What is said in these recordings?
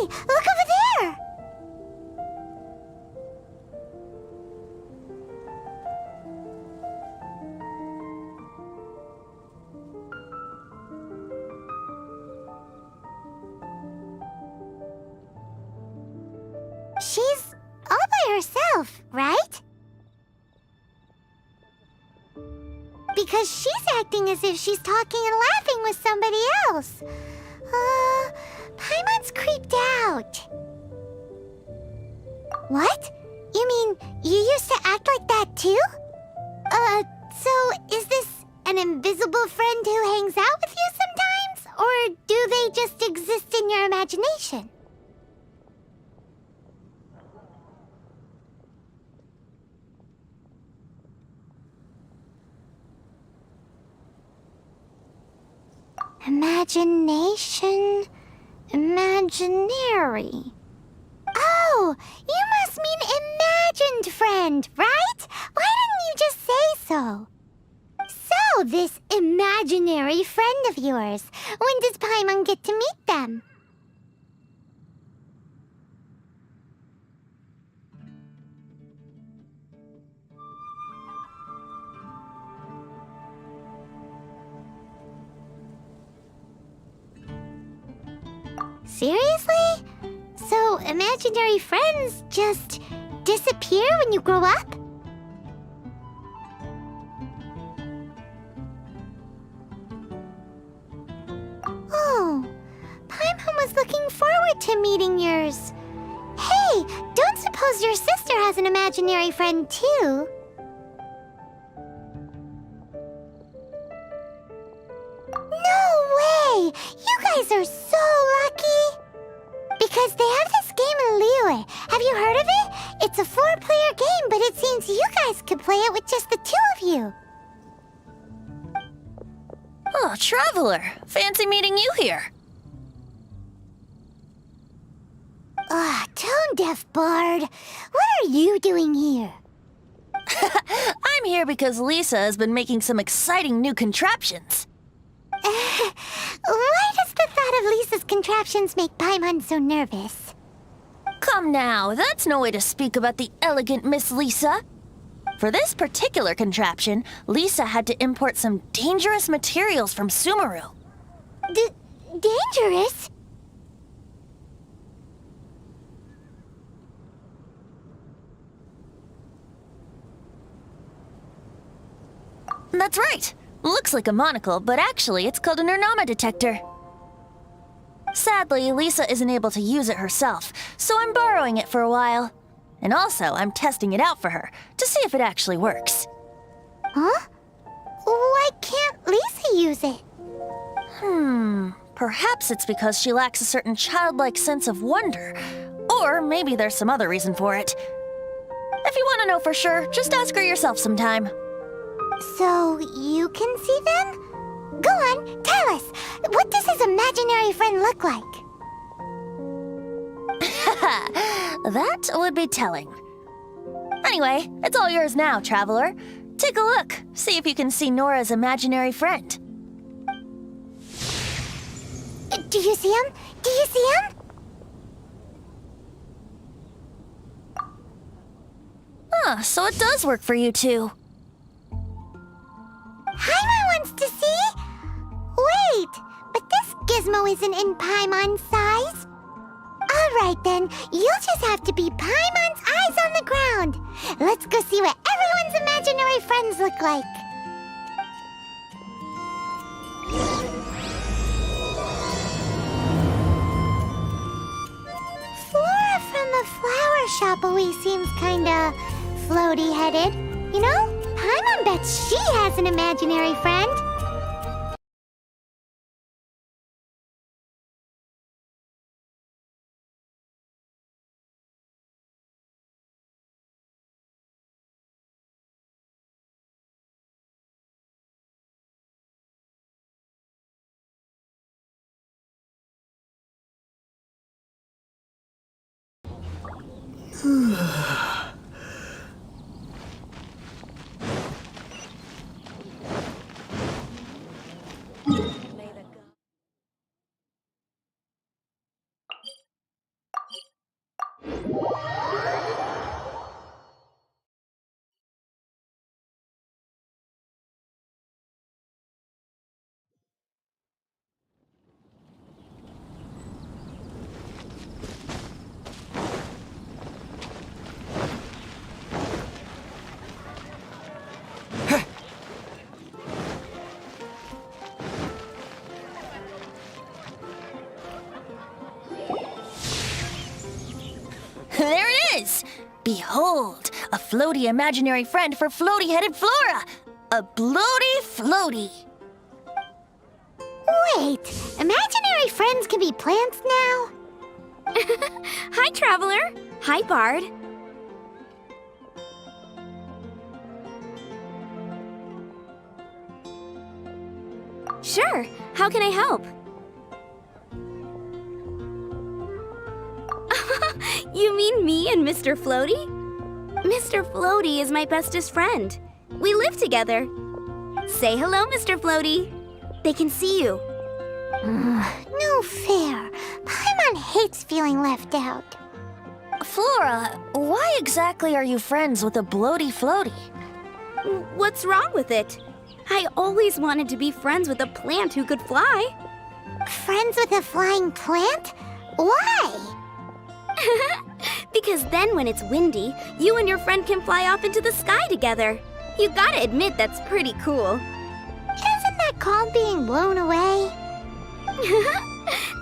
Look over there! She's all by herself, right? Because she's acting as if she's talking and laughing with somebody else. Paimon's creeped out. What? You mean you used to act like that too? So is this an invisible friend who hangs out with you sometimes? Or do they just exist in your imagination? Imagination... imaginary... Oh, you must mean imagined friend, right? Why didn't you just say so? So, this imaginary friend of yours, when does Paimon get to meet them? Seriously? So, imaginary friends just disappear when you grow up? Oh, Paimon was looking forward to meeting yours. Hey, don't suppose your sister has an imaginary friend too? No way! You guys are so lucky! Because they have this game in Liyue. Have you heard of it? It's a 4-player game, but it seems you guys could play it with just the 2 of you. Oh, Traveler! Fancy meeting you here. Tone-deaf bard. What are you doing here? I'm here because Lisa has been making some exciting new contraptions. Why does the thought of Lisa's contraptions make Paimon so nervous? Come now, that's no way to speak about the elegant Miss Lisa. For this particular contraption, Lisa had to import some dangerous materials from Sumeru. Dangerous? That's right. Looks like a monocle, but actually it's called a Nernama detector. Sadly, Lisa isn't able to use it herself, so I'm borrowing it for a while. And also, I'm testing it out for her, to see if it actually works. Huh? Why can't Lisa use it? Perhaps it's because she lacks a certain childlike sense of wonder. Or maybe there's some other reason for it. If you want to know for sure, just ask her yourself sometime. So, you can see them? Go on, tell us. What does his imaginary friend look like? That would be telling. Anyway, it's all yours now, Traveler. Take a look. See if you can see Nora's imaginary friend. Do you see him? Do you see him? So it does work for you two. Paimon wants to see? Wait, but this gizmo isn't in Paimon's size. Alright then, you'll just have to be Paimon's eyes on the ground. Let's go see what everyone's imaginary friends look like. Flora from the flower shop always seems kinda floaty-headed. You know, Paimon bets she has an imaginary friend. is! Behold, a floaty imaginary friend for floaty-headed Flora! A bloaty floaty! Wait, imaginary friends can be plants now? Hi, Traveler. Hi, Bard. Sure. How can I help? You mean me and Mr. Floaty? Mr. Floaty is my bestest friend. We live together. Say hello, Mr. Floaty. They can see you. No fair. Paimon hates feeling left out. Flora, why exactly are you friends with a bloaty floaty? What's wrong with it? I always wanted to be friends with a plant who could fly. Friends with a flying plant? Why? Because then when it's windy, you and your friend can fly off into the sky together. You gotta admit that's pretty cool. Isn't that called being blown away?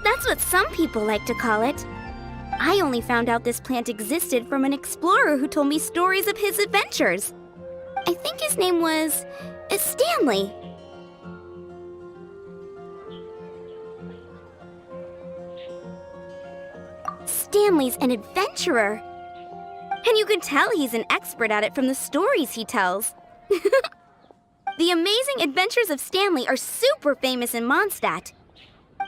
That's what some people like to call it. I only found out this plant existed from an explorer who told me stories of his adventures. I think his name was Stanley. Stanley's an adventurer. And you can tell he's an expert at it from the stories he tells. The amazing adventures of Stanley are super famous in Mondstadt.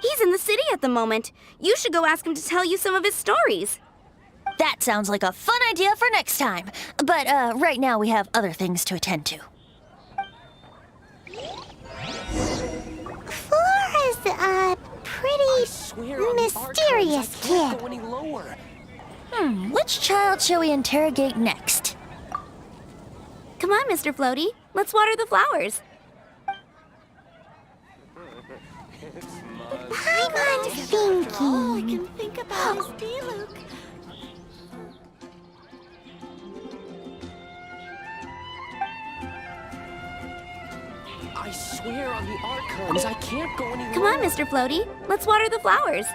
He's in the city at the moment. You should go ask him to tell you some of his stories. That sounds like a fun idea for next time. But right now we have other things to attend to. Flora's a pretty mysterious kid. Which child shall we interrogate next? Come on, Mr. Floaty. Let's water the flowers. Paimon's thinking. I can think about his D-Luke. I swear on the Archons, I can't go any lower. Come on, Mr. Floaty. Let's water the flowers.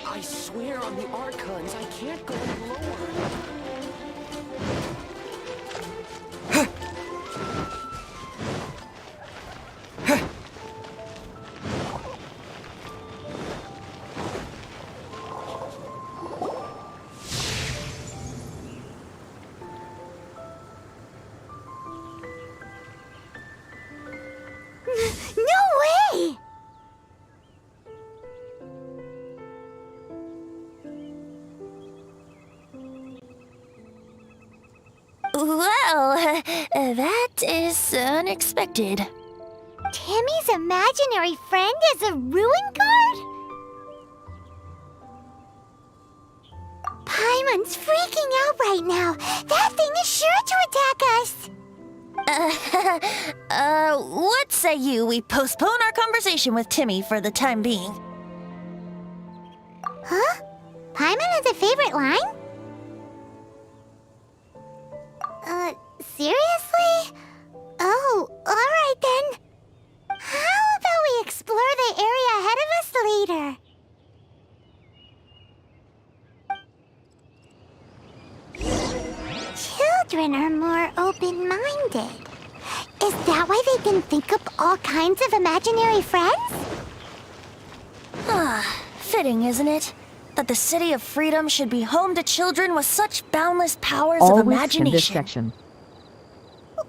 I swear on the Archons, I can't go any lower. No way! Well, that is unexpected. Timmy's imaginary friend is a ruin guard? Paimon's freaking out right now. That thing is sure to attack us. What say you we postpone our conversation with Timmy for the time being? Huh? Paimon has a favorite line? Seriously? Oh, alright then. How about we explore the area ahead of us later? Children are more open-minded. Is that why they can think up all kinds of imaginary friends? Fitting, isn't it? That the City of Freedom should be home to children with such boundless powers Always of imagination. in this section.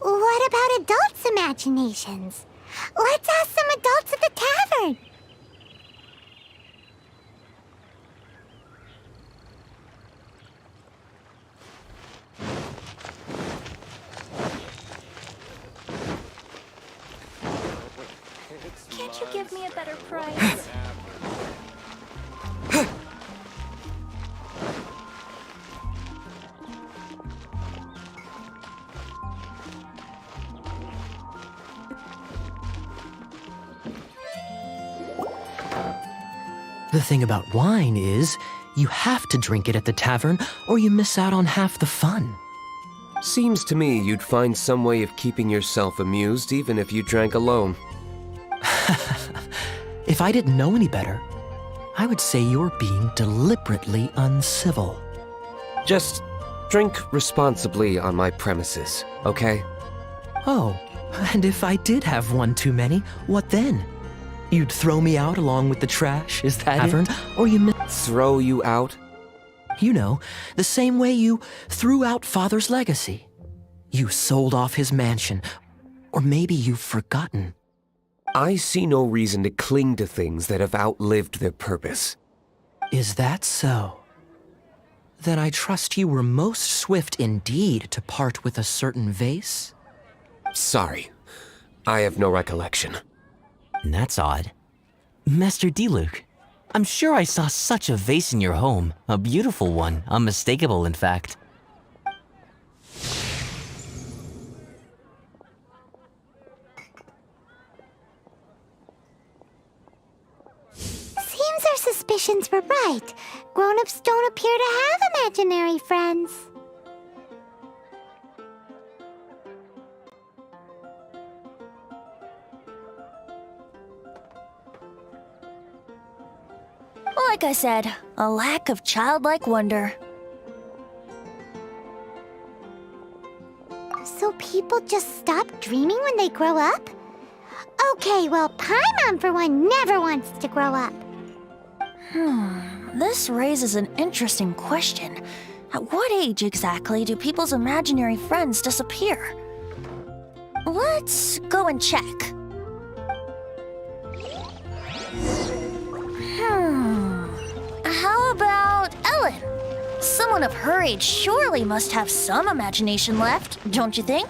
What about adults' imaginations? Let's ask some adults at the tavern. Can't you give me a better price? The thing about wine is, you have to drink it at the tavern or you miss out on half the fun. Seems to me you'd find some way of keeping yourself amused even if you drank alone. If I didn't know any better, I would say you're being deliberately uncivil. Just drink responsibly on my premises, okay? Oh, and if I did have one too many, what then? You'd throw me out along with the trash, is that tavern, or you Throw you out? You know, the same way you threw out Father's legacy. You sold off his mansion, or maybe you've forgotten. I see no reason to cling to things that have outlived their purpose. Is that so? Then I trust you were most swift indeed to part with a certain vase? Sorry, I have no recollection. That's odd. Master Diluc, I'm sure I saw such a vase in your home. A beautiful one, unmistakable in fact. Seems our suspicions were right. Grown-ups don't appear to have imaginary friends. Like I said, a lack of childlike wonder. So people just stop dreaming when they grow up? Okay, well, Paimon for one never wants to grow up. This raises an interesting question. At what age exactly do people's imaginary friends disappear? Let's go and check. How about Ellen? Someone of her age surely must have some imagination left, don't you think?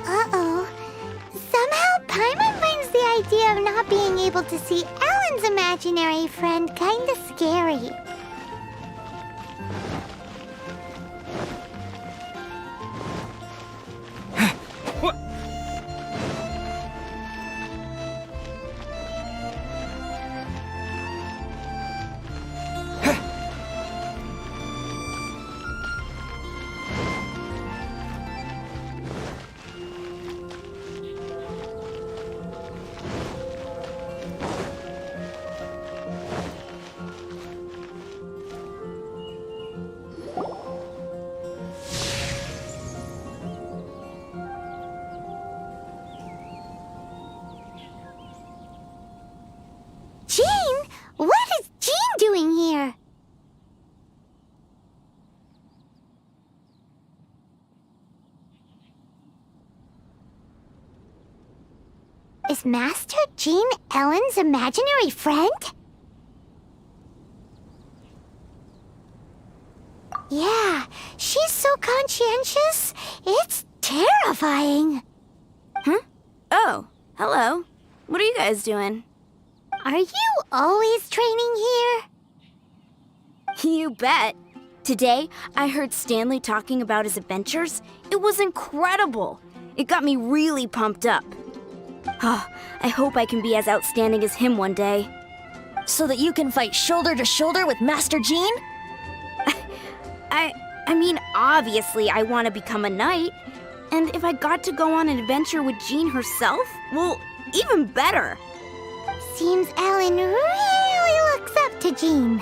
Uh-oh. Somehow Paimon finds the idea of not being able to see Ellen's imaginary friend kinda scary. Jean? What is Jean doing here? Is Master Jean Ellen's imaginary friend? Yeah, she's so conscientious, it's terrifying. Huh? Oh, hello. What are you guys doing? Are you always training here? You bet. Today, I heard Stanley talking about his adventures. It was incredible. It got me really pumped up. Oh, I hope I can be as outstanding as him one day. So that you can fight shoulder to shoulder with Master Jean? I mean, obviously I want to become a knight. And if I got to go on an adventure with Jean herself, well, even better. Seems Ellen really looks up to Jean.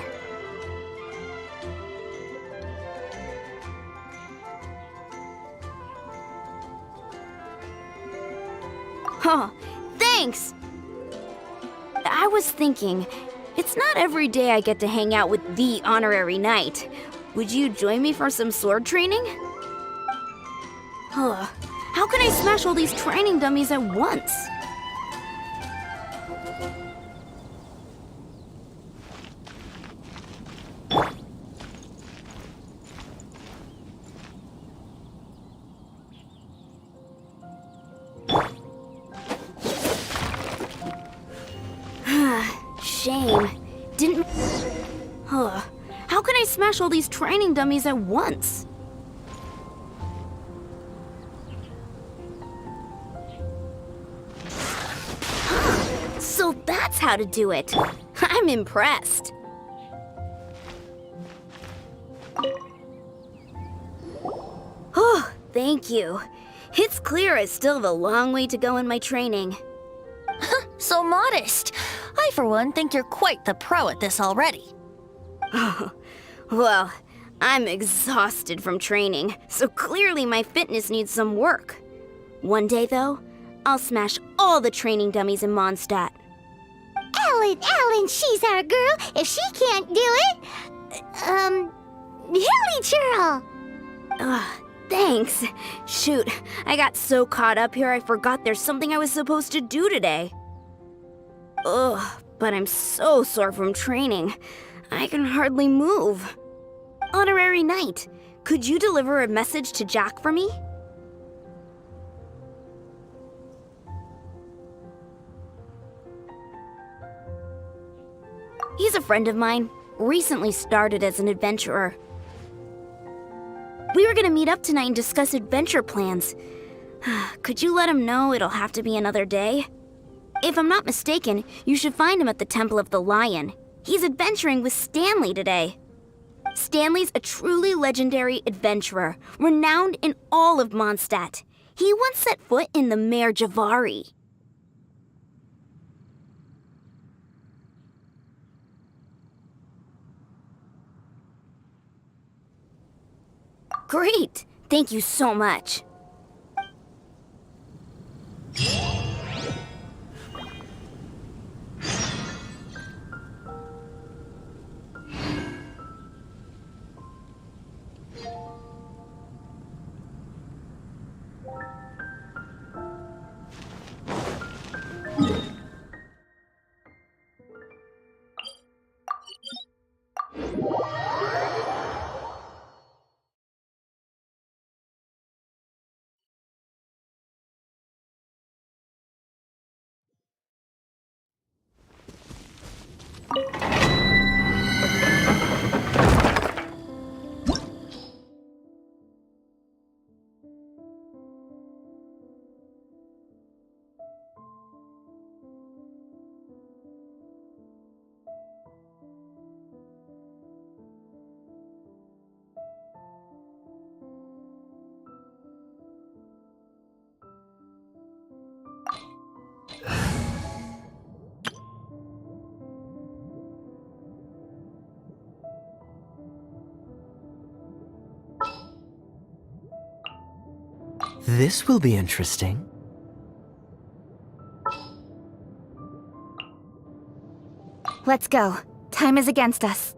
Huh, thanks! I was thinking, it's not every day I get to hang out with the honorary knight. Would you join me for some sword training? Huh, how can I smash all these training dummies at once? Shame. Didn't... Huh. How can I smash all these training dummies at once? So that's how to do it. I'm impressed. Oh, thank you. It's clear I still have a long way to go in my training. So modest. I, for one, think you're quite the pro at this already. Well, I'm exhausted from training, so clearly my fitness needs some work. One day, though, I'll smash all the training dummies in Mondstadt. Ellen, she's our girl. If she can't do it, Hilly Churl. Thanks. Shoot, I got so caught up here I forgot there's something I was supposed to do today. Ugh, but I'm so sore from training. I can hardly move. Honorary Knight, could you deliver a message to Jack for me? He's a friend of mine, recently started as an adventurer. We were gonna meet up tonight and discuss adventure plans. Could you let him know it'll have to be another day? If I'm not mistaken, you should find him at the Temple of the Lion. He's adventuring with Stanley today. Stanley's a truly legendary adventurer, renowned in all of Mondstadt. He once set foot in the Mare Javari. Great! Thank you so much. This will be interesting. Let's go. Time is against us.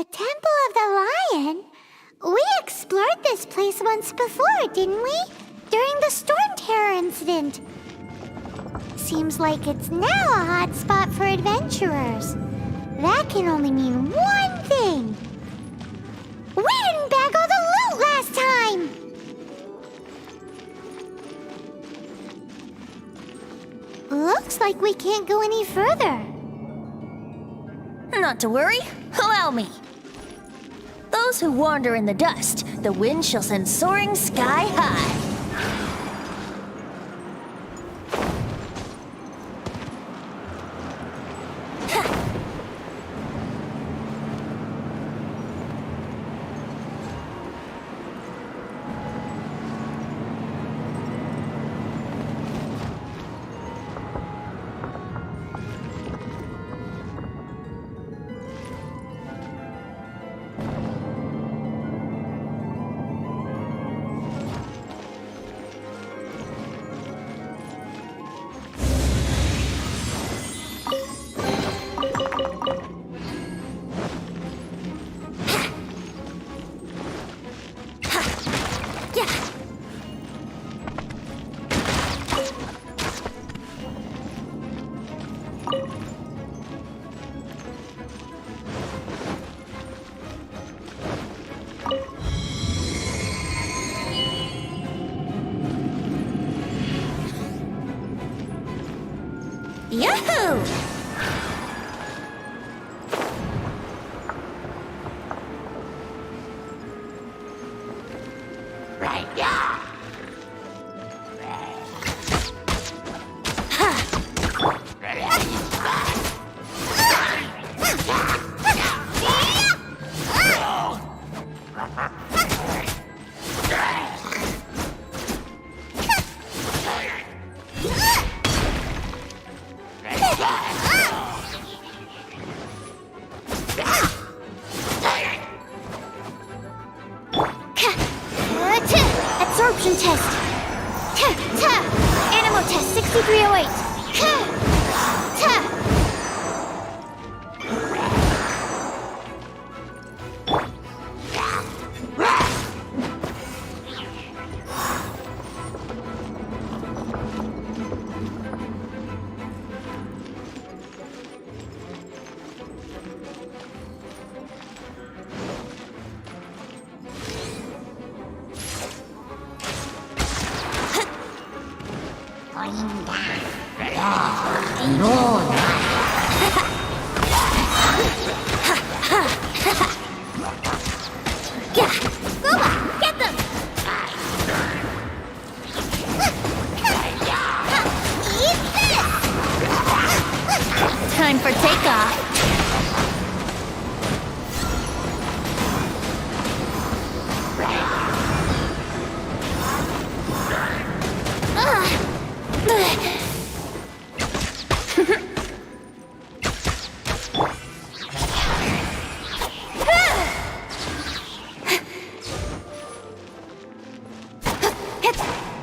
The Temple of the Lion? We explored this place once before, didn't we? During the Storm Terror incident. Seems like it's now a hot spot for adventurers. That can only mean one thing. We didn't bag all the loot last time! Looks like we can't go any further. Not to worry, allow me. Those who wander in the dust, the wind shall send soaring sky high. Yahoo! Absorption test. Animal test 6308. Get them! Time for takeoff.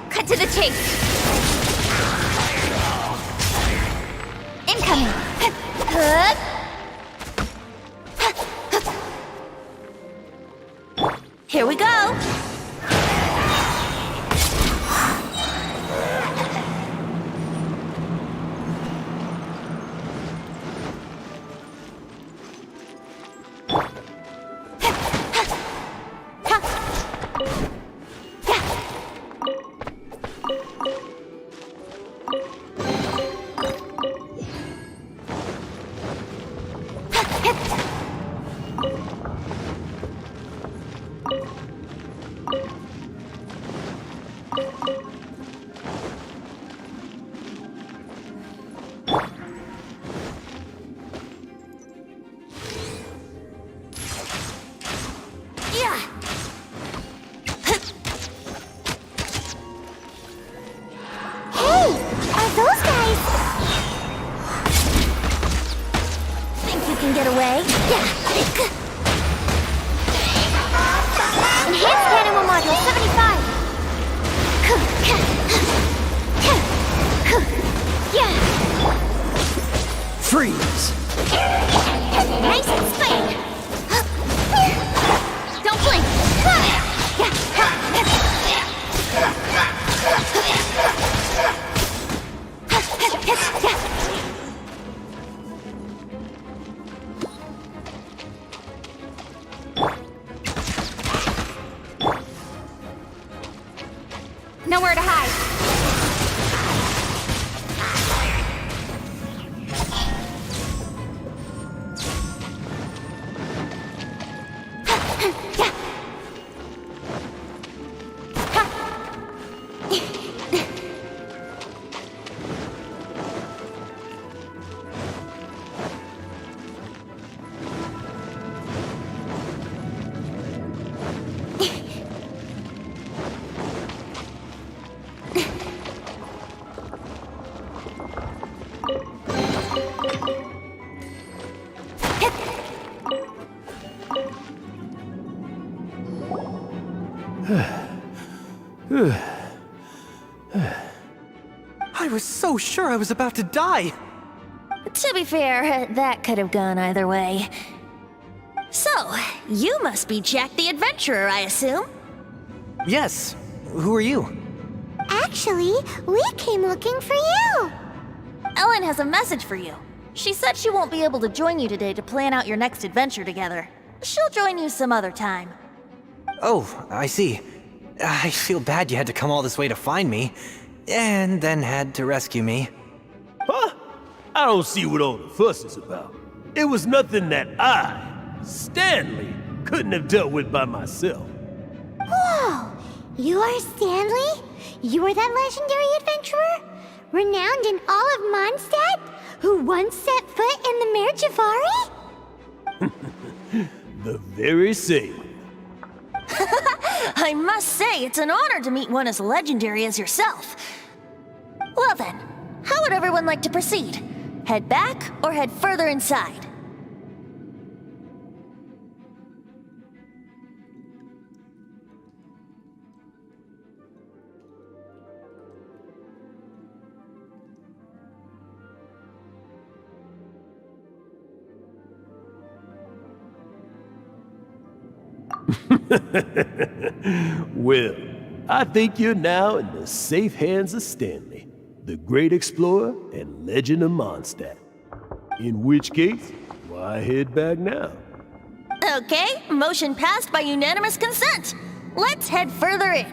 Cut to the chase. Incoming. Here we go. Get away. Enhanced animal module 75. Freeze! Nice and spike. Nowhere to hide. I was so sure I was about to die. To be fair, that could have gone either way. So, you must be Jack the Adventurer, I assume? Yes. Who are you? Actually, we came looking for you. Ellen has a message for you. She said she won't be able to join you today to plan out your next adventure together. She'll join you some other time. Oh, I see. I feel bad you had to come all this way to find me, and then had to rescue me. Huh? I don't see what all the fuss is about. It was nothing that I, Stanley, couldn't have dealt with by myself. Whoa! You are Stanley? You are that legendary adventurer? Renowned in all of Mondstadt? Who once set foot in the Mare Javari? The very same. I must say, it's an honor to meet one as legendary as yourself. Well then, how would everyone like to proceed? Head back or head further inside? Well, I think you're now in the safe hands of Stanley, the great explorer and legend of Mondstadt. In which case, why head back now? Okay, motion passed by unanimous consent. Let's head further in.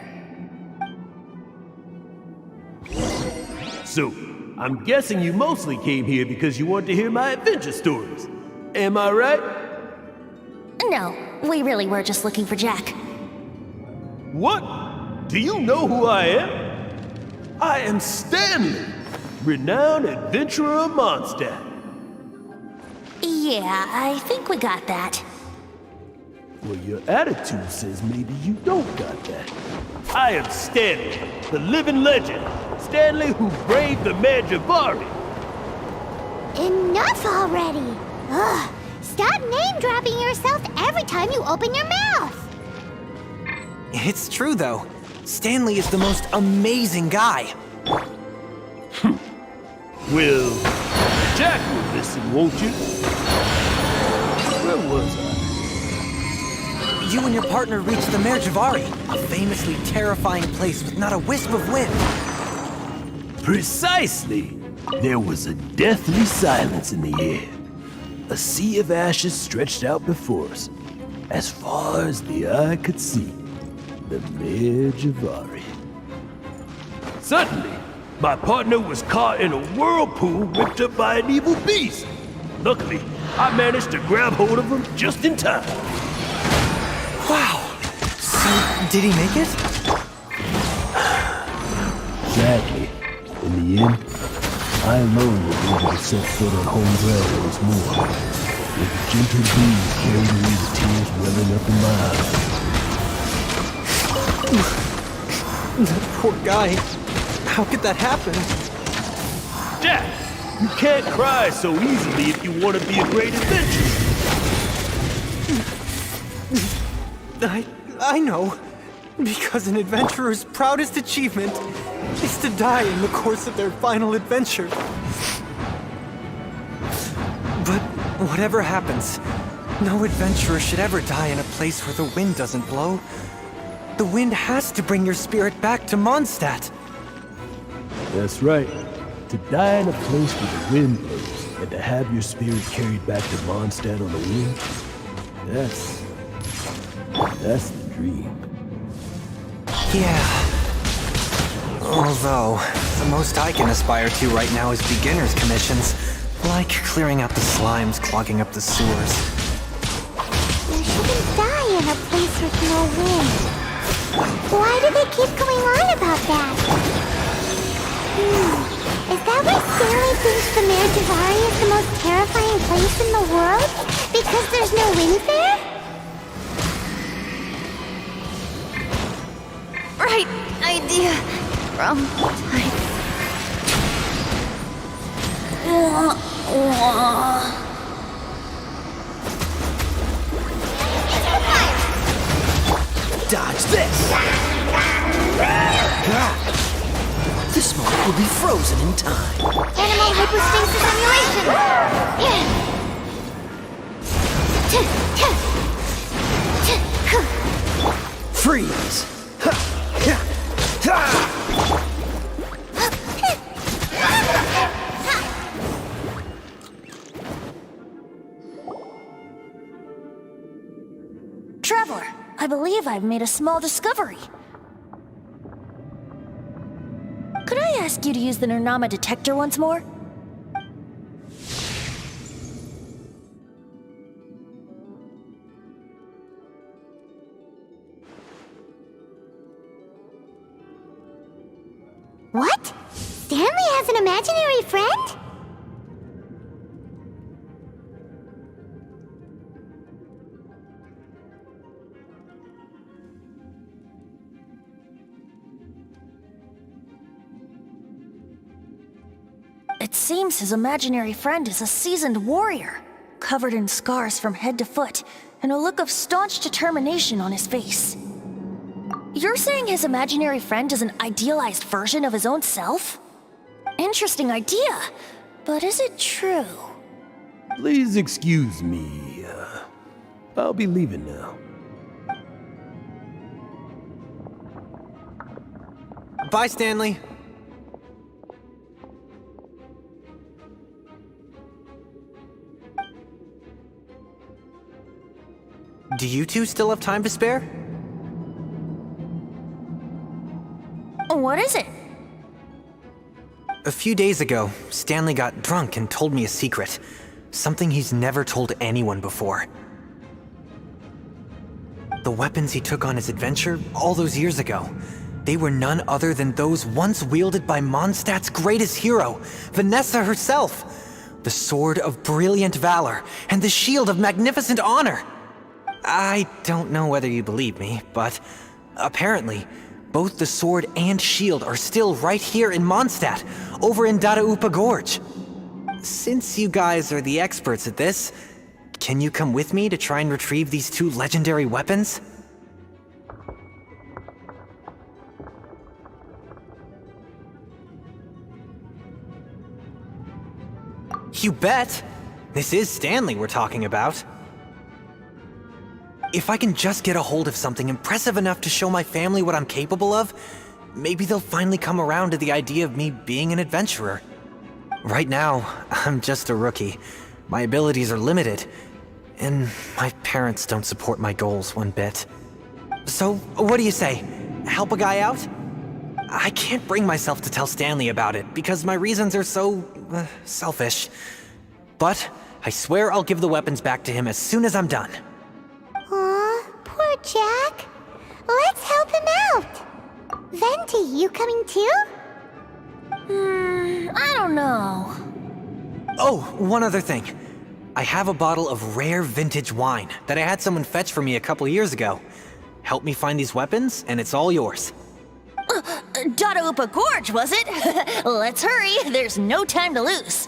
So, I'm guessing you mostly came here because you want to hear my adventure stories. Am I right? No, we really were just looking for Jack. What? Do you know who I am? I am Stanley, renowned adventurer of Mondstadt. Yeah, I think we got that. Well, your attitude says maybe you don't got that. I am Stanley, the living legend. Stanley who braved the Mare Javari. Enough already! Ugh! Stop name-dropping yourself every time you open your mouth! It's true, though. Stanley is the most amazing guy. Well, Jack will listen, won't you? Where was I? You and your partner reached the Mare Javari, a famously terrifying place with not a wisp of wind. Precisely! There was a deathly silence in the air. A sea of ashes stretched out before us, as far as the eye could see. The Mare Javari. Suddenly, my partner was caught in a whirlpool whipped up by an evil beast. Luckily, I managed to grab hold of him just in time. Wow. So, did he make it? Sadly, in the end, I alone was able to set foot on home ground once more, with the gentle breeze carrying away the tears welling up in my eyes. That poor guy. How could that happen? Jack, you can't cry so easily if you want to be a great adventurer. I know. Because an adventurer's proudest achievement is to die in the course of their final adventure. But whatever happens, no adventurer should ever die in a place where the wind doesn't blow. The wind has to bring your spirit back to Mondstadt. That's right. To die in a place where the wind blows, and to have your spirit carried back to Mondstadt on the wind, that's the dream. Yeah. Although, the most I can aspire to right now is beginner's commissions, like clearing out the slimes clogging up the sewers. You shouldn't die in a place with no wind. Why do they keep going on about that? Is that why Stanley thinks the Mare Javari is the most terrifying place in the world? Because there's no wind there? Right idea. Wrong time. Dodge this! This moment will be frozen in time. Animal hypostasis simulation! Freeze! Traveler, I believe I've made a small discovery. Could I ask you to use the Nernama detector once more? What? Stanley has an imaginary friend? It seems his imaginary friend is a seasoned warrior, covered in scars from head to foot, and a look of staunch determination on his face. You're saying his imaginary friend is an idealized version of his own self? Interesting idea, but is it true? Please excuse me. I'll be leaving now. Bye, Stanley. Do you two still have time to spare? What is it? A few days ago, Stanley got drunk and told me a secret. Something he's never told anyone before. The weapons he took on his adventure all those years ago, they were none other than those once wielded by Mondstadt's greatest hero, Vanessa herself. The sword of brilliant valor and the shield of magnificent honor. I don't know whether you believe me, but apparently, both the sword and shield are still right here in Mondstadt, over in Dadaupa Gorge. Since you guys are the experts at this, can you come with me to try and retrieve these two legendary weapons? You bet! This is Stanley we're talking about. If I can just get a hold of something impressive enough to show my family what I'm capable of, maybe they'll finally come around to the idea of me being an adventurer. Right now, I'm just a rookie. My abilities are limited, and my parents don't support my goals one bit. So, what do you say? Help a guy out? I can't bring myself to tell Stanley about it because my reasons are so selfish. But I swear I'll give the weapons back to him as soon as I'm done. Aw, poor Jack. Let's help him out. Venti, you coming too? I don't know. Oh, one other thing. I have a bottle of rare vintage wine that I had someone fetch for me a couple years ago. Help me find these weapons, and it's all yours. Dadaupa Gorge, was it? Let's hurry, there's no time to lose.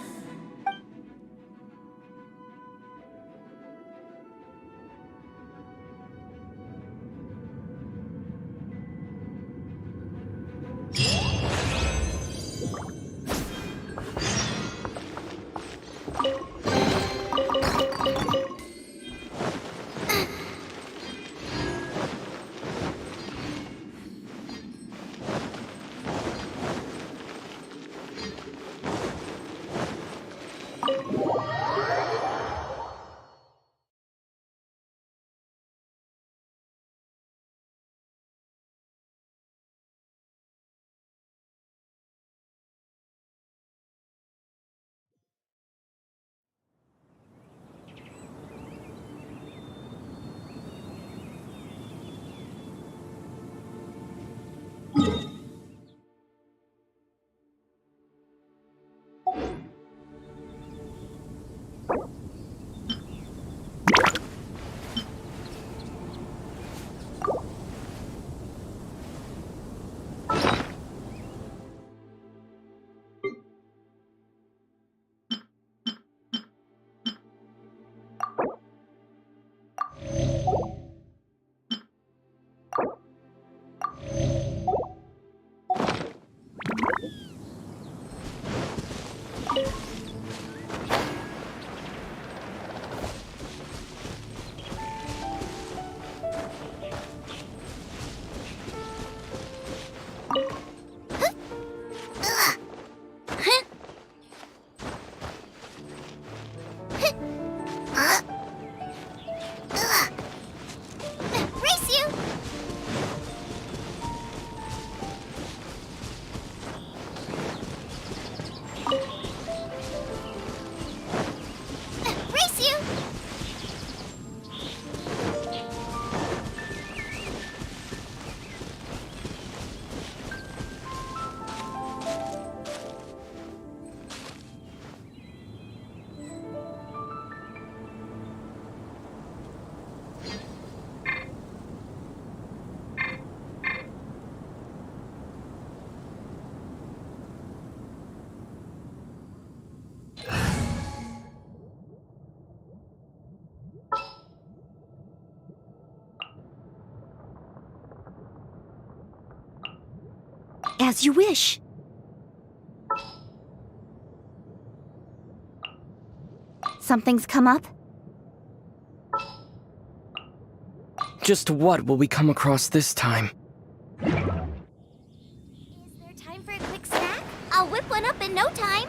As you wish. Something's come up? Just what will we come across this time? Is there time for a quick snack? I'll whip one up in no time.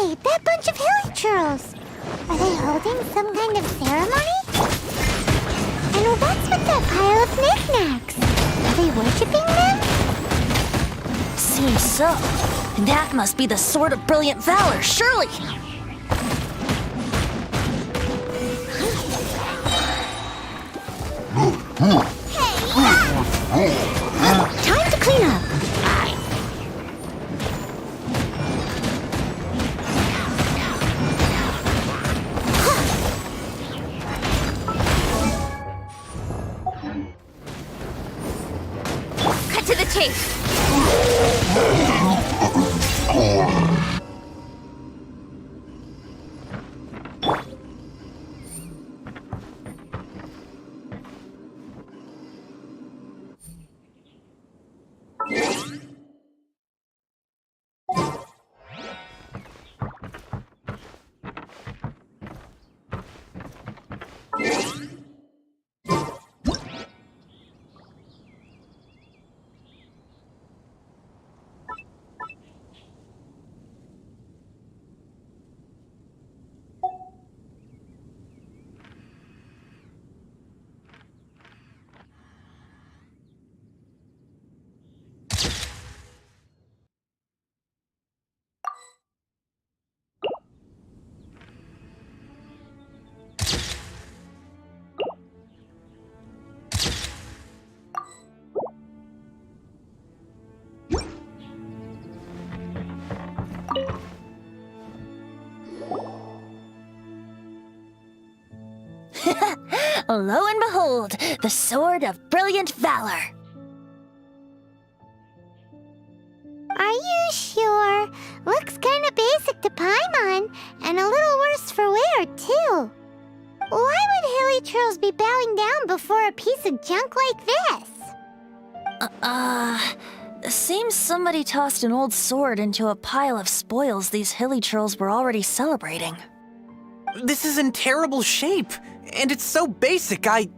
Hey, that bunch of hilly churls! Are they holding some kind of ceremony? And what's with that pile of knickknacks? Are they worshipping them? Seems so. That must be the Sword of Brilliant Valor, surely! Time to clean up. Cut to the chase. Lo and behold, the Sword of Brilliant Valor. Are you sure? Looks kinda basic to Paimon, and a little worse for wear, too. Why would hilly trolls be bowing down before a piece of junk like this? Seems somebody tossed an old sword into a pile of spoils these hilly trolls were already celebrating. This is in terrible shape, and it's so basic, I'm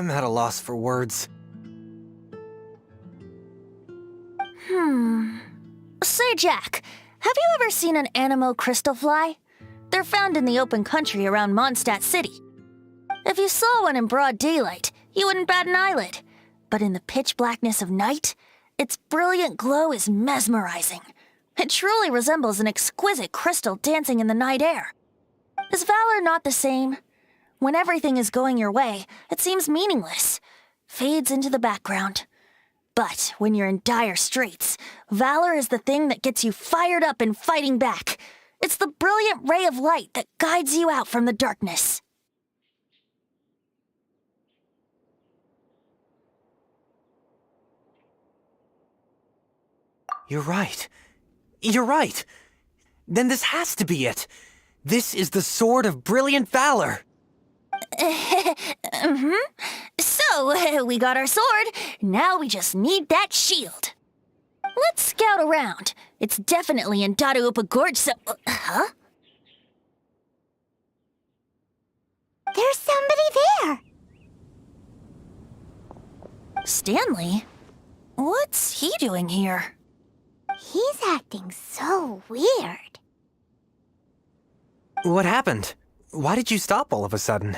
at a loss for words. Say, Jack, have you ever seen an Anemo crystal fly? They're found in the open country around Mondstadt City. If you saw one in broad daylight, you wouldn't bat an eyelid. But in the pitch blackness of night, its brilliant glow is mesmerizing. It truly resembles an exquisite crystal dancing in the night air. Is valor not the same? When everything is going your way, it seems meaningless, fades into the background. But when you're in dire straits, valor is the thing that gets you fired up and fighting back. It's the brilliant ray of light that guides you out from the darkness. You're right. You're right. Then this has to be it. This is the Sword of Brilliant Valor. So, we got our sword. Now we just need that shield. Let's scout around. It's definitely in Dadaupa Gorge, so... Huh? There's somebody there. Stanley? What's he doing here? He's acting so weird. What happened? Why did you stop all of a sudden?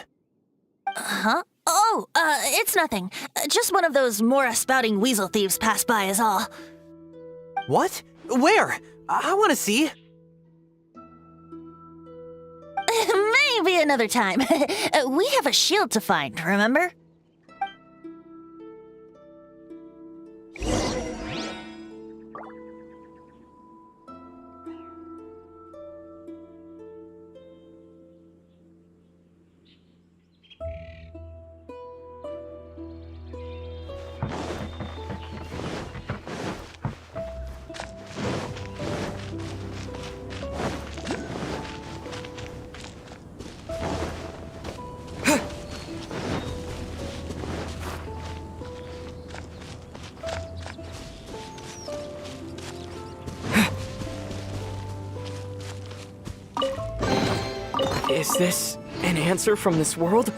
Huh? Oh, it's nothing. Just one of those Mora-spouting weasel thieves passed by is all. What? Where? I want to see. Maybe another time. We have a shield to find, remember? Is this an answer from this world?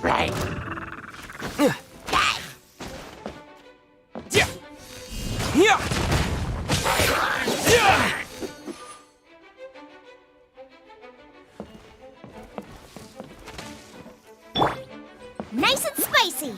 Right. Nice and spicy.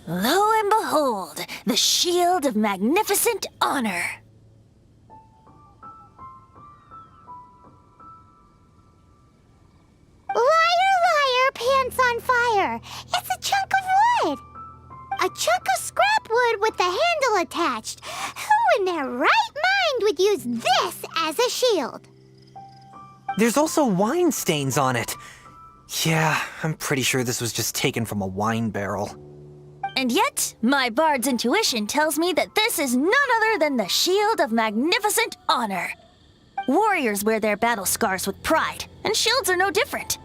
Lo and behold, the shield of magnificent honor. Liar, liar, pants on fire. It's a chunk of wood. A chunk of scrap wood with the handle attached. Who in their right mind would use this as a shield? There's also wine stains on it. Yeah, I'm pretty sure this was just taken from a wine barrel. And yet, my bard's intuition tells me that this is none other than the shield of magnificent honor. Warriors wear their battle scars with pride, and shields are no different.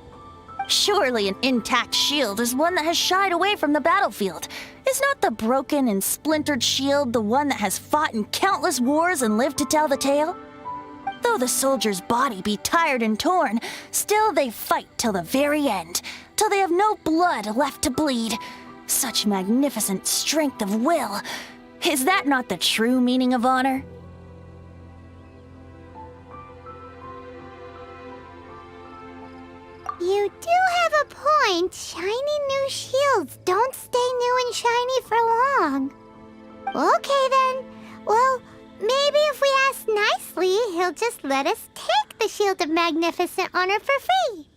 Surely an intact shield is one that has shied away from the battlefield. Is not the broken and splintered shield the one that has fought in countless wars and lived to tell the tale? Though the soldier's body be tired and torn, still they fight till the very end, till they have no blood left to bleed. Such magnificent strength of will. Is that not the true meaning of honor? You do have a point. Shiny new shields don't stay new and shiny for long. Okay then. Well, maybe if we ask nicely, he'll just let us take the Shield of Magnificent Honor for free.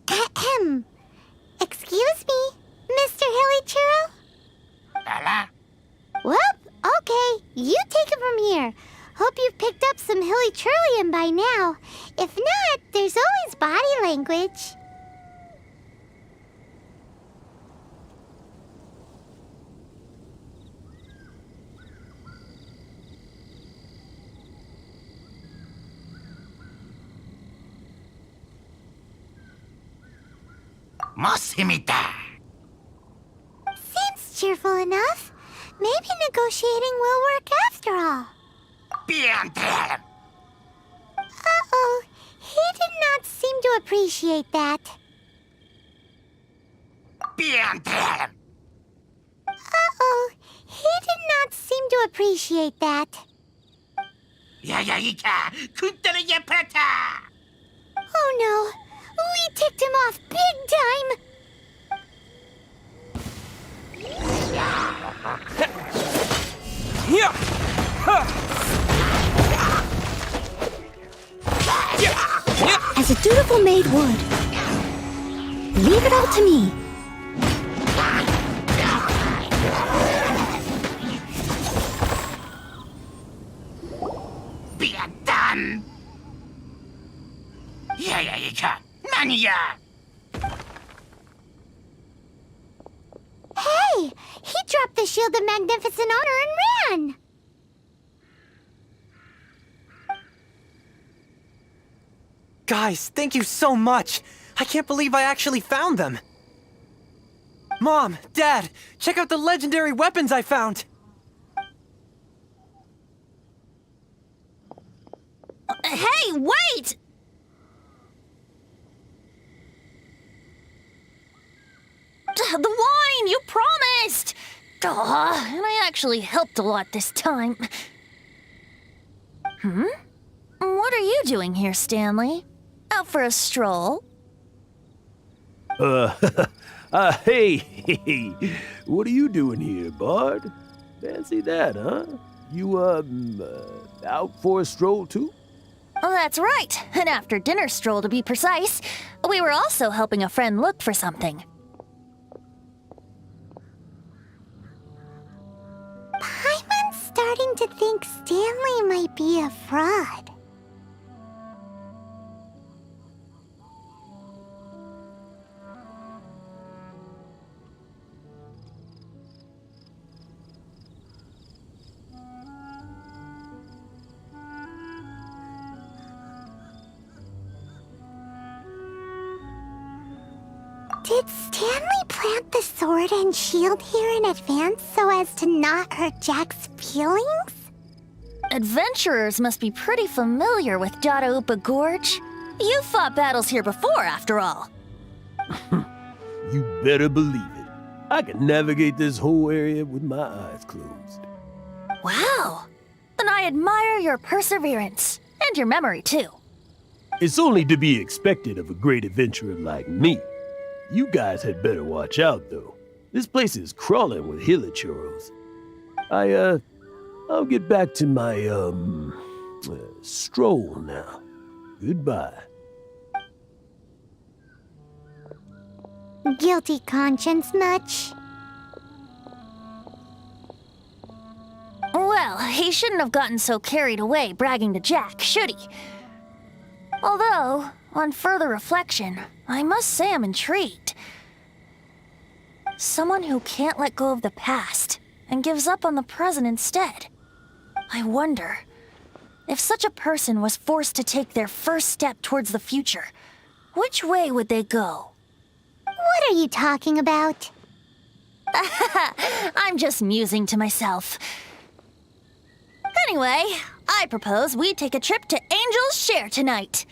Ahem. Excuse me, Mr. Hilly Churro? Well, okay. You take it from here. Hope you've picked up some Hilly Churlian by now. If not, there's always body language. Seems cheerful enough. Maybe negotiating will work after all. Uh-oh. He did not seem to appreciate that. Uh-oh. He did not seem to appreciate that. Oh no. We ticked him off big time. As a dutiful maid would. Leave it all to me. Hey! He dropped the Shield of Magnificent Honor and ran! Guys, thank you so much! I can't believe I actually found them! Mom, Dad, check out the legendary weapons I found! Hey, wait! The wine, you promised! And I actually helped a lot this time. What are you doing here, Stanley? Out for a stroll? Hey, what are you doing here, Bard? Fancy that, huh? You, out for a stroll too? Oh, that's right. An after-dinner stroll, to be precise. We were also helping a friend look for something. Paimon's starting to think Stanley might be a fraud. Did Stanley plant the sword and shield here in advance so as to not hurt Jack's feelings? Adventurers must be pretty familiar with Dadaupa Gorge. You've fought battles here before, after all. You better believe it. I can navigate this whole area with my eyes closed. Wow. Then I admire your perseverance. And your memory, too. It's only to be expected of a great adventurer like me. You guys had better watch out, though. This place is crawling with hilichoros. I'll get back to my, stroll now. Goodbye. Guilty conscience much? Well, he shouldn't have gotten so carried away bragging to Jack, should he? Although, on further reflection, I must say I'm intrigued. Someone who can't let go of the past and gives up on the present instead. I wonder, if such a person was forced to take their first step towards the future, which way would they go? What are you talking about? I'm just musing to myself. Anyway, I propose we take a trip to Angel's Share tonight.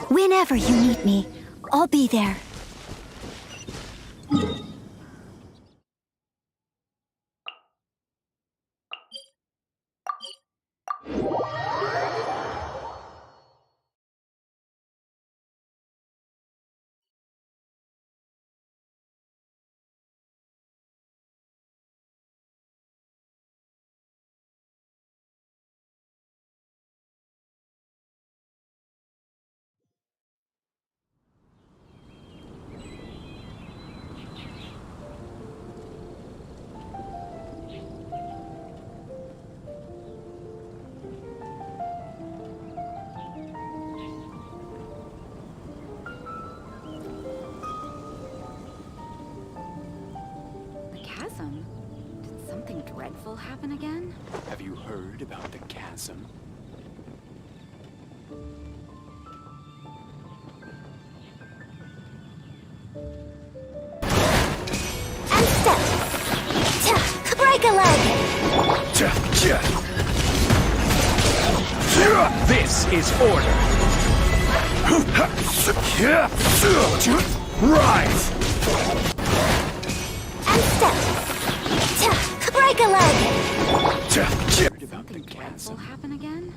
Whenever you need me, I'll be there. The chasm? Did something dreadful happen again? Have you heard about the chasm? And step! Break a leg! This is order! Rise! And step! Break a leg! Heard about the Something dreadful chasm? happen again?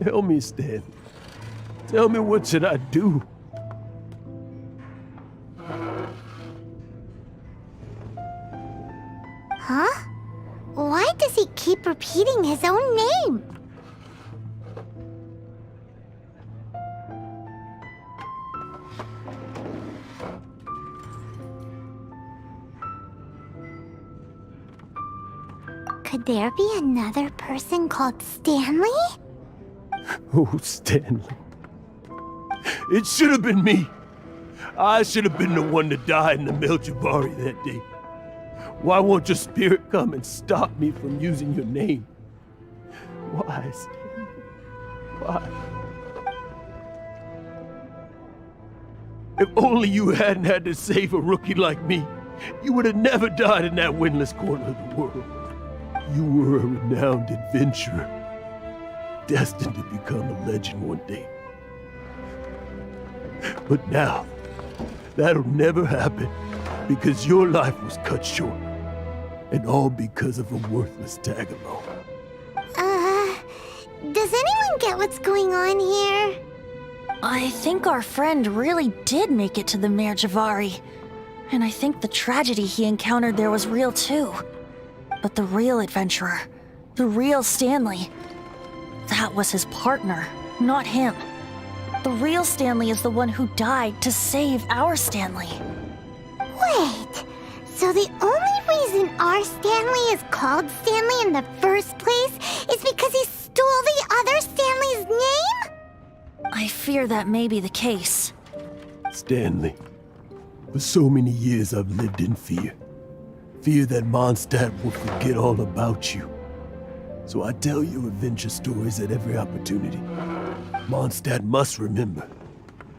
Tell me, Stan. Tell me, what should I do? Huh? Why does he keep repeating his own name? Could there be another person called Stanley? Oh, Stanley. It should have been me. I should have been the one to die in the Meljavari that day. Why won't your spirit come and stop me from using your name? Why, Stanley? Why? If only you hadn't had to save a rookie like me, you would have never died in that windless corner of the world. You were a renowned adventurer, destined to become a legend one day. But now, that'll never happen, because your life was cut short, and all because of a worthless tag-along. Does anyone get what's going on here? I think our friend really did make it to the Mare Javari. And I think the tragedy he encountered there was real too. But the real adventurer, the real Stanley, that was his partner, not him. The real Stanley is the one who died to save our Stanley. Wait, so the only reason our Stanley is called Stanley in the first place is because he stole the other Stanley's name? I fear that may be the case. Stanley, for so many years I've lived in fear. Fear that Mondstadt will forget all about you. So I tell you adventure stories at every opportunity. Mondstadt must remember.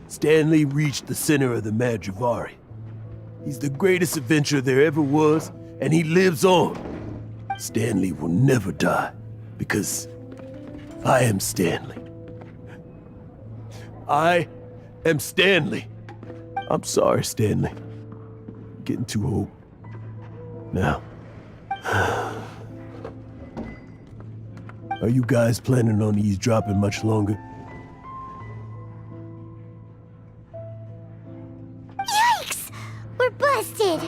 Stanley reached the center of the Madrivari. He's the greatest adventurer there ever was, and he lives on. Stanley will never die, because I am Stanley. I am Stanley. I'm sorry, Stanley. I'm getting too old. Now, are you guys planning on eavesdropping much longer? We're busted!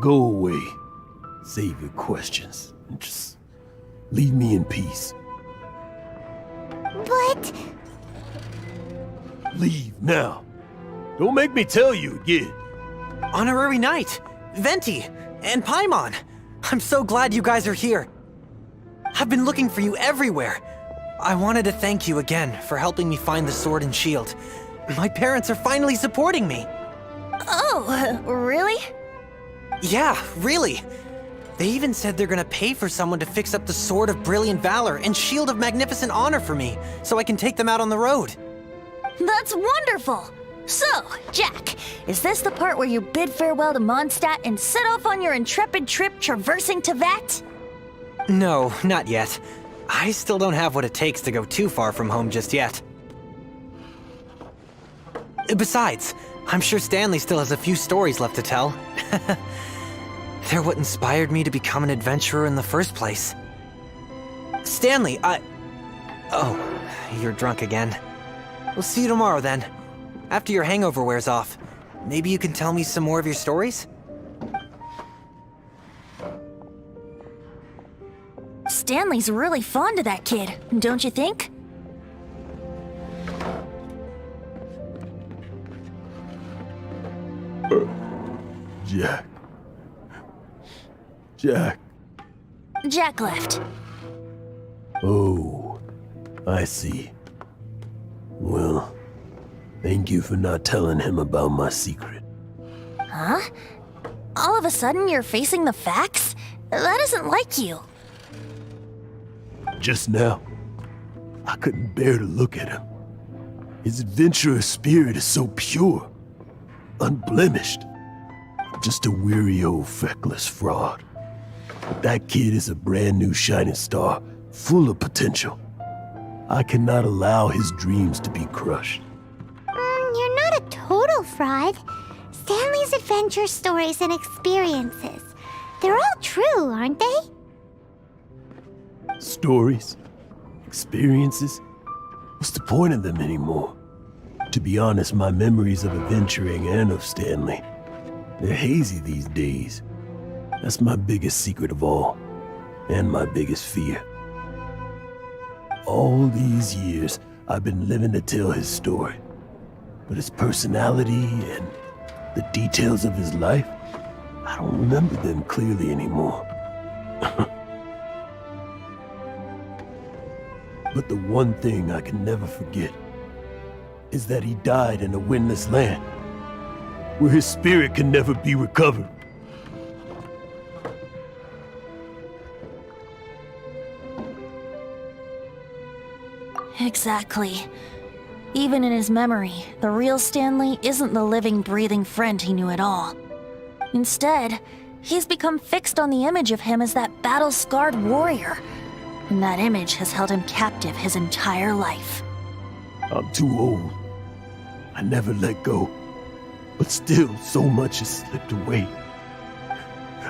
Go away. Save your questions. And just leave me in peace. But... Leave now. Don't make me tell you again. Honorary Knight, Venti, and Paimon. I'm so glad you guys are here. I've been looking for you everywhere. I wanted to thank you again for helping me find the sword and shield. My parents are finally supporting me. Oh, really? Yeah, really. They even said they're gonna pay for someone to fix up the Sword of Brilliant Valor and Shield of Magnificent Honor for me, so I can take them out on the road. That's wonderful! So, Jack, is this the part where you bid farewell to Mondstadt and set off on your intrepid trip traversing Teyvat? No, not yet. I still don't have what it takes to go too far from home just yet. Besides, I'm sure Stanley still has a few stories left to tell. They're what inspired me to become an adventurer in the first place. Stanley, Oh, you're drunk again. We'll see you tomorrow then. After your hangover wears off. Maybe you can tell me some more of your stories? Stanley's really fond of that kid, don't you think? Jack. Jack. Jack left. Oh, I see. Well, thank you for not telling him about my secret. Huh? All of a sudden you're facing the facts? That isn't like you. Just now, I couldn't bear to look at him. His adventurous spirit is so pure, unblemished. Just a weary old feckless fraud. But that kid is a brand new shining star, full of potential. I cannot allow his dreams to be crushed. You're not a total fraud. Stanley's adventure stories and experiences. They're all true, aren't they? Stories? Experiences? What's the point of them anymore? To be honest, my memories of adventuring and of Stanley, they're hazy these days. That's my biggest secret of all, and my biggest fear. All these years, I've been living to tell his story. But his personality and the details of his life, I don't remember them clearly anymore. But the one thing I can never forget is that he died in a windless land, where his spirit can never be recovered. Exactly. Even in his memory, the real Stanley isn't the living, breathing friend he knew at all. Instead, he's become fixed on the image of him as that battle-scarred warrior. And that image has held him captive his entire life. I'm too old. I never let go. But still, so much has slipped away.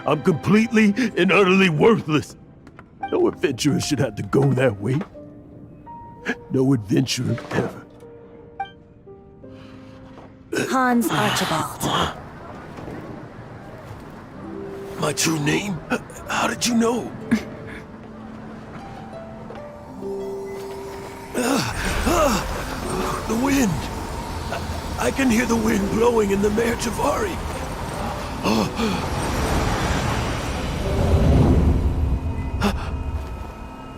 I'm completely and utterly worthless. No adventurer should have to go that way. No adventurer ever. Hans Archibald. My true name? How did you know? The wind! I can hear the wind blowing in the Mare Javari.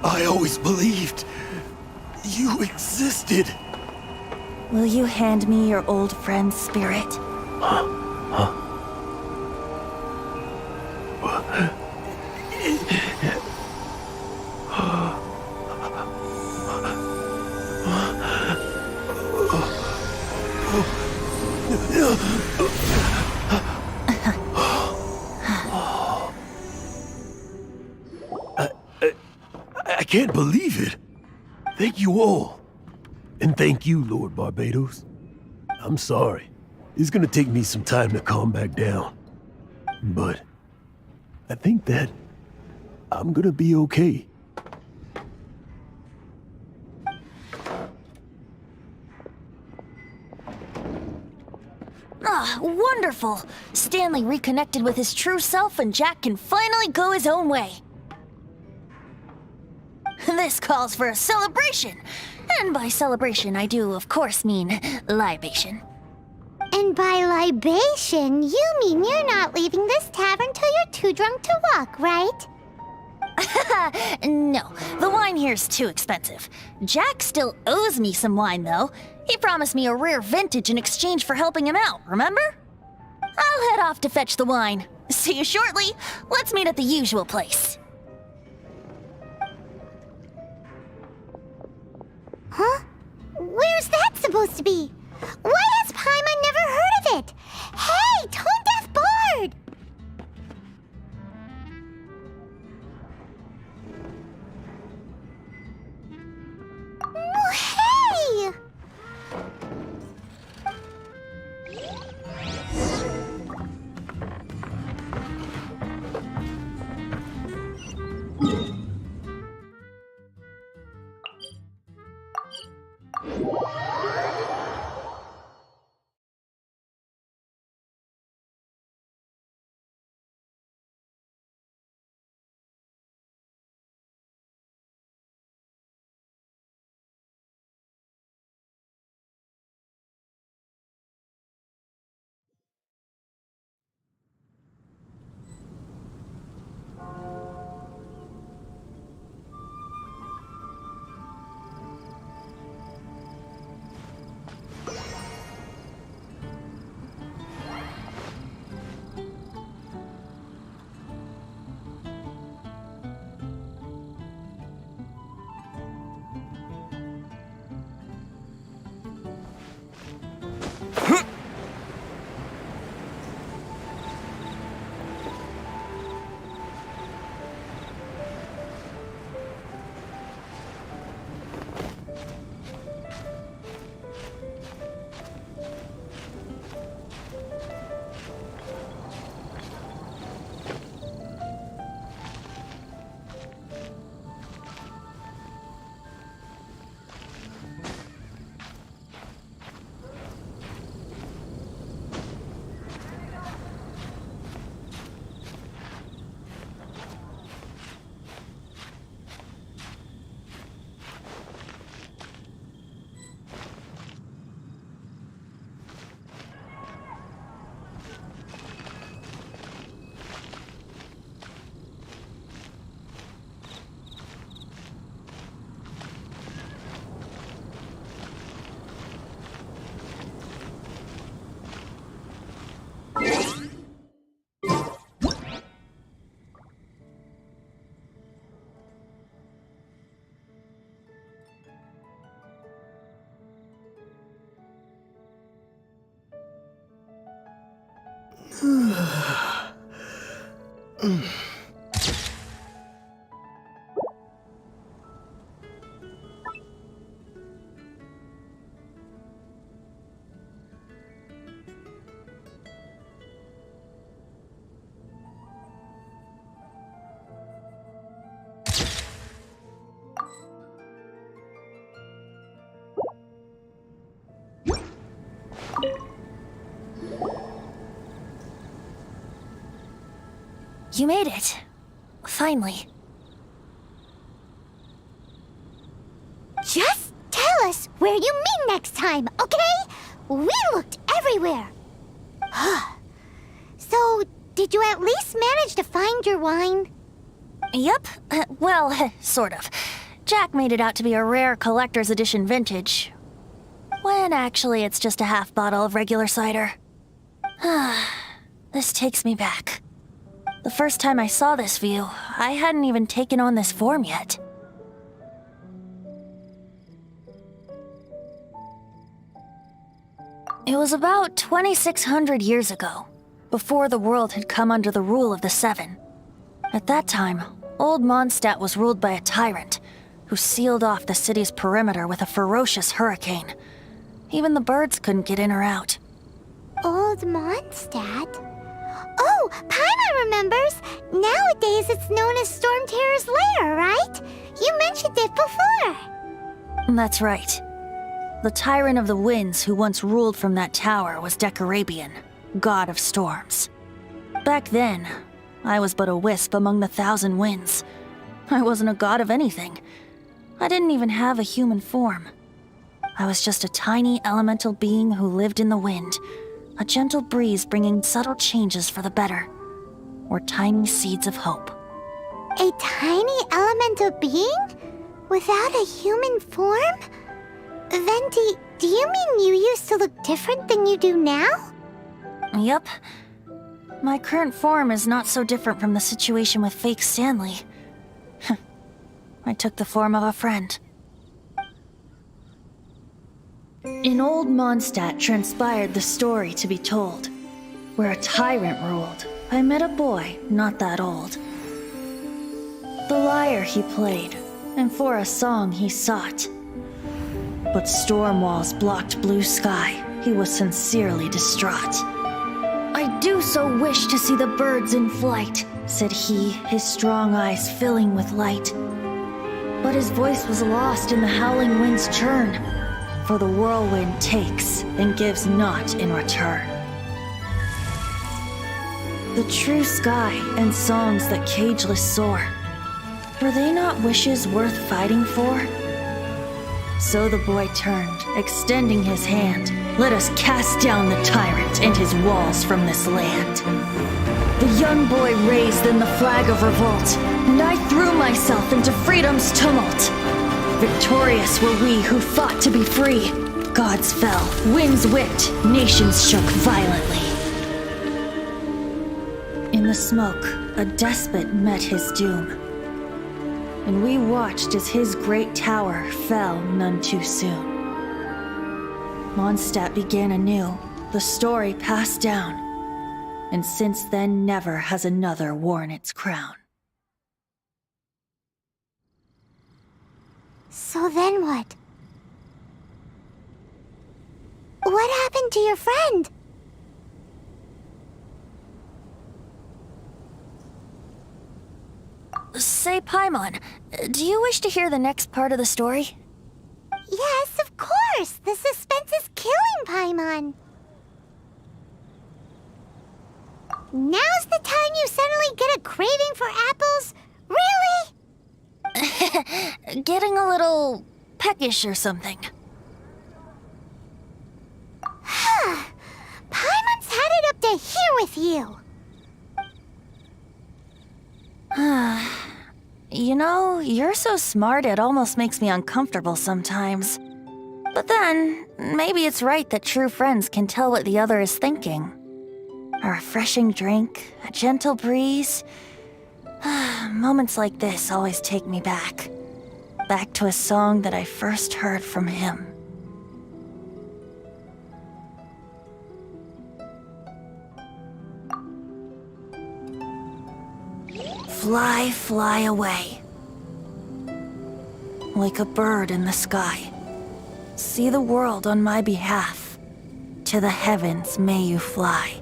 I always believed you existed. Will you hand me your old friend's spirit? I can't believe it. Thank you all. And thank you, Lord Barbatos. I'm sorry. It's gonna take me some time to calm back down. But I think that I'm gonna be okay. Ah, wonderful! Stanley reconnected with his true self and Jack can finally go his own way. This calls for a celebration! And by celebration, I do, of course, mean libation. And by libation, you mean you're not leaving this tavern till you're too drunk to walk, right? No, the wine here's too expensive. Jack still owes me some wine, though. He promised me a rare vintage in exchange for helping him out, remember? I'll head off to fetch the wine. See you shortly. Let's meet at the usual place. Huh? Where's that supposed to be? Why has Paimon never heard of it? Hey, Tone Deaf Bard! Oh, hey! You made it. Finally. Just tell us where you meet next time, okay? We looked everywhere. So, did you at least manage to find your wine? Yep. Well, sort of. Jack made it out to be a rare collector's edition vintage. When actually it's just a half bottle of regular cider. This takes me back. The first time I saw this view, I hadn't even taken on this form yet. It was about 2,600 years ago, before the world had come under the rule of the Seven. At that time, Old Mondstadt was ruled by a tyrant, who sealed off the city's perimeter with a ferocious hurricane. Even the birds couldn't get in or out. old Mondstadt. Oh, Paimon remembers! Nowadays it's known as Storm Terror's lair, right? You mentioned it before. That's right. The Tyrant of the Winds who once ruled from that tower was Dekarabian, god of storms. Back then, I was but a wisp among the 1,000 winds. I wasn't a god of anything. I didn't even have a human form. I was just a tiny elemental being who lived in the wind, a gentle breeze bringing subtle changes for the better, or tiny seeds of hope. A tiny elemental being? Without a human form? Venti, do you mean you used to look different than you do now? Yup. My current form is not so different from the situation with fake Stanley. I took the form of a friend. In old Mondstadt transpired the story to be told. Where a tyrant ruled, I met a boy not that old. The lyre he played, and for a song he sought. But storm walls blocked blue sky, he was sincerely distraught. I do so wish to see the birds in flight, said he, his strong eyes filling with light. But his voice was lost in the howling wind's churn, for the whirlwind takes and gives not in return. The true sky and songs that cageless soar, were they not wishes worth fighting for? So the boy turned, extending his hand. Let us cast down the tyrant and his walls from this land. The young boy raised then the flag of revolt, and I threw myself into freedom's tumult. Victorious were we who fought to be free. Gods fell, winds whipped, nations shook violently. In the smoke, a despot met his doom, and we watched as his great tower fell none too soon. Mondstadt began anew, the story passed down, and since then never has another worn its crown. So then what? What happened to your friend? Say, Paimon, do you wish to hear the next part of the story? Yes, of course! The suspense is killing Paimon! Now's the time you suddenly get a craving for apples? Really? Getting a little peckish or something. Paimon's had it up to here with you! You know, you're so smart it almost makes me uncomfortable sometimes. But then, maybe it's right that true friends can tell what the other is thinking. A refreshing drink, a gentle breeze. Moments like this always take me back. Back to a song that I first heard from him. Fly, fly away. Like a bird in the sky. See the world on my behalf. To the heavens may you fly.